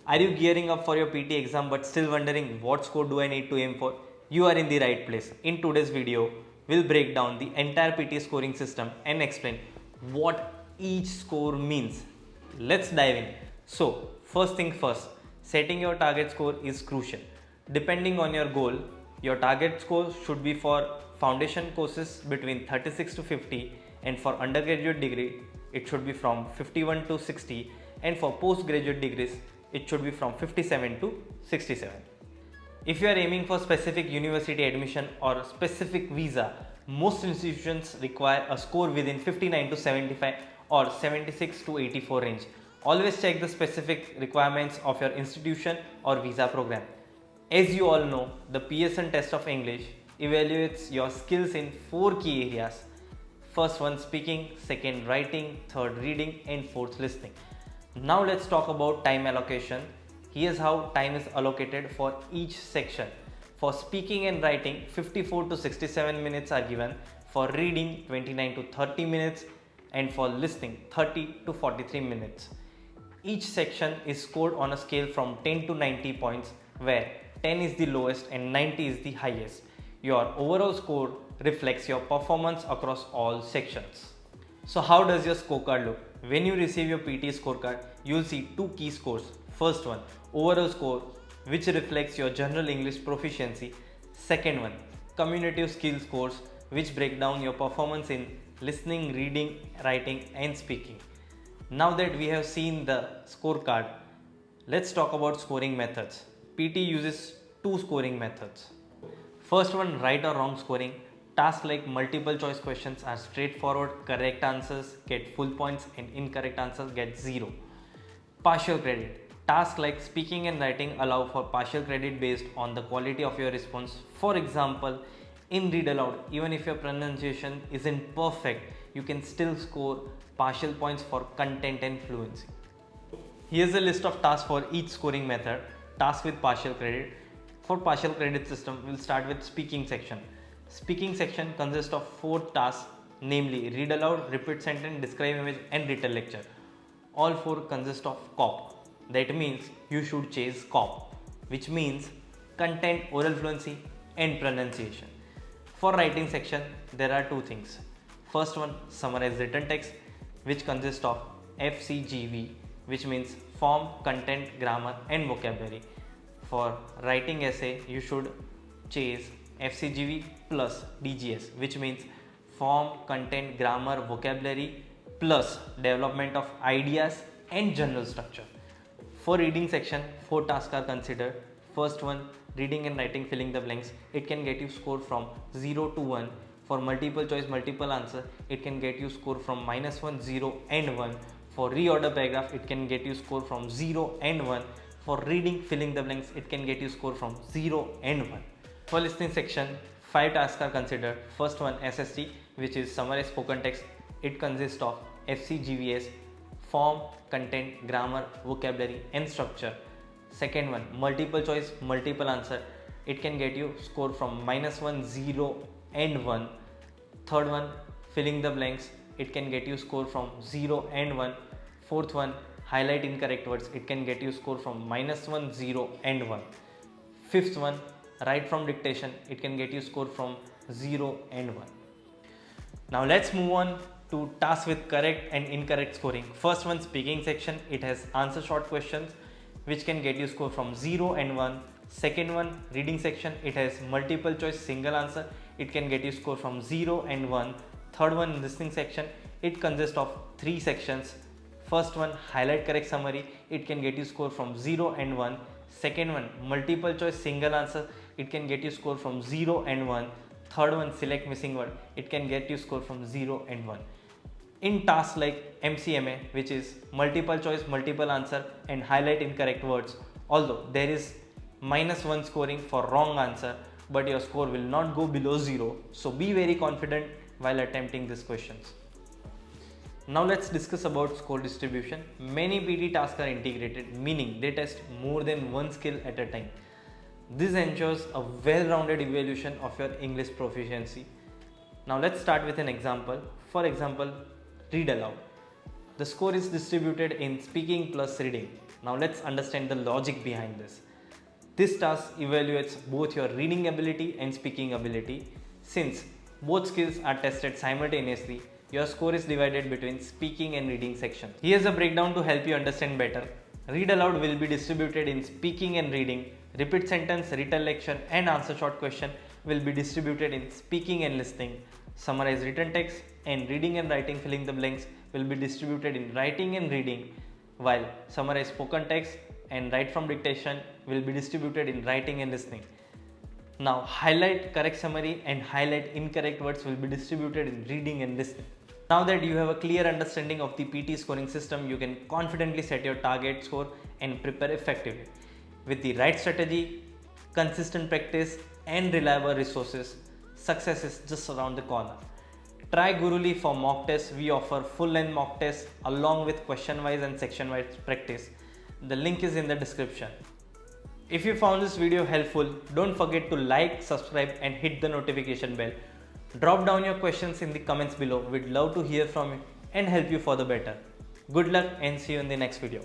Are you gearing up for your PT exam but still wondering what score do I need to aim for? You are in the right place. In today's video, we'll break down the entire PT scoring system and explain what each score means. Let's dive in. So, first thing first, setting your target score is crucial. Depending on your goal, your target score should be for foundation courses between 36 to 50, and for undergraduate degree it should be from 51 to 60, and for postgraduate degrees it should be from 57 to 67. If you are aiming for specific university admission or specific visa, most institutions require a score within 59 to 75 or 76 to 84 range. Always check the specific requirements of your institution or visa program. As you all know, the Pearson Test of English evaluates your skills in 4 key areas. First one speaking, second writing, third reading, and fourth listening. Now let's talk about time allocation. Here's how time is allocated for each section. For speaking and writing, 54 to 67 minutes are given. For reading, 29 to 30 minutes, and for listening, 30 to 43 minutes. Each section is scored on a scale from 10 to 90 points, where 10 is the lowest and 90 is the highest. Your overall score reflects your performance across all sections. So how does your scorecard look? When you receive your PT scorecard, you will see 2 key scores. First one, overall score, which reflects your general English proficiency. Second one, cumulative skill scores, which break down your performance in listening, reading, writing, and speaking. Now that we have seen the scorecard, let's talk about scoring methods. PT uses 2 scoring methods. First one, right or wrong scoring. Tasks like multiple choice questions are straightforward. Correct answers get full points and incorrect answers get 0. Partial credit. Tasks like speaking and writing allow for partial credit based on the quality of your response. For example, in read aloud, even if your pronunciation isn't perfect, you can still score partial points for content and fluency. Here's a list of tasks for each scoring method. Task with partial credit. For partial credit system, we'll start with speaking section. Speaking section consists of 4 tasks, namely read aloud, repeat sentence, describe image, and retell lecture. All 4 consist of COP. That means you should chase COP, which means content, oral fluency, and pronunciation. For writing section, there are 2 things. First one, summarize written text, which consists of FCGV, which means form, content, grammar, and vocabulary. For writing essay, you should chase FCGV plus DGS, which means form, content, grammar, vocabulary plus development of ideas and general structure. For reading section, 4 tasks are considered. First one, reading and writing filling the blanks. It can get you score from 0 to 1. For multiple choice, multiple answer, it can get you score from -1, 0, and 1. For reorder paragraph, it can get you score from 0 and 1. For reading filling the blanks, it can get you score from 0 and 1. For listening section, 5 tasks are considered. First one, SST, which is summarize spoken text. It consists of FCGVS, form, content, grammar, vocabulary, and structure. Second one, multiple choice, multiple answer. It can get you score from -1, 0, and 1. Third one, filling the blanks. It can get you score from 0 and 1. Fourth one, highlight incorrect words. It can get you score from -1, 0, and 1. Fifth one, write from dictation. It can get you score from 0 and 1. Now let's move on to tasks with correct and incorrect scoring. First one, speaking section. It has answer short questions, which can get you score from 0 and 1. Second one, reading section. It has multiple choice single answer. It can get you score from 0 and 1. Third one, listening section. It consists of 3 sections. First one, highlight correct summary. It can get you score from 0 and 1. Second one, multiple choice single answer. It can get you score from 0 and 1. Third one, select missing word. It can get you score from 0 and 1. In tasks like MCMA, which is multiple choice, multiple answer, and highlight incorrect words, although there is -1 scoring for wrong answer, but your score will not go below 0. So be very confident while attempting these questions. Now let's discuss about score distribution. Many PT tasks are integrated, meaning they test more than one skill at a time. This ensures a well-rounded evaluation of your English proficiency. Now let's start with an example. For example, read aloud. The score is distributed in speaking plus reading. Now let's understand the logic behind this. This task evaluates both your reading ability and speaking ability. Since both skills are tested simultaneously, your score is divided between speaking and reading sections. Here's a breakdown to help you understand better. Read aloud will be distributed in speaking and reading. Repeat sentence, recollection and answer short question will be distributed in speaking and listening. Summarize written text and reading and writing filling the blanks will be distributed in writing and reading, while summarize spoken text and write from dictation will be distributed in writing and listening. Now highlight correct summary and highlight incorrect words will be distributed in reading and listening. Now that you have a clear understanding of the PT scoring system, you can confidently set your target score and prepare effectively. With the right strategy, consistent practice and reliable resources, success is just around the corner. Try Gurulli for mock tests. We offer full-length mock tests along with question-wise and section-wise practice. The link is in the description. If you found this video helpful, don't forget to like, subscribe and hit the notification bell. Drop down your questions in the comments below. We'd love to hear from you and help you for the better. Good luck and see you in the next video.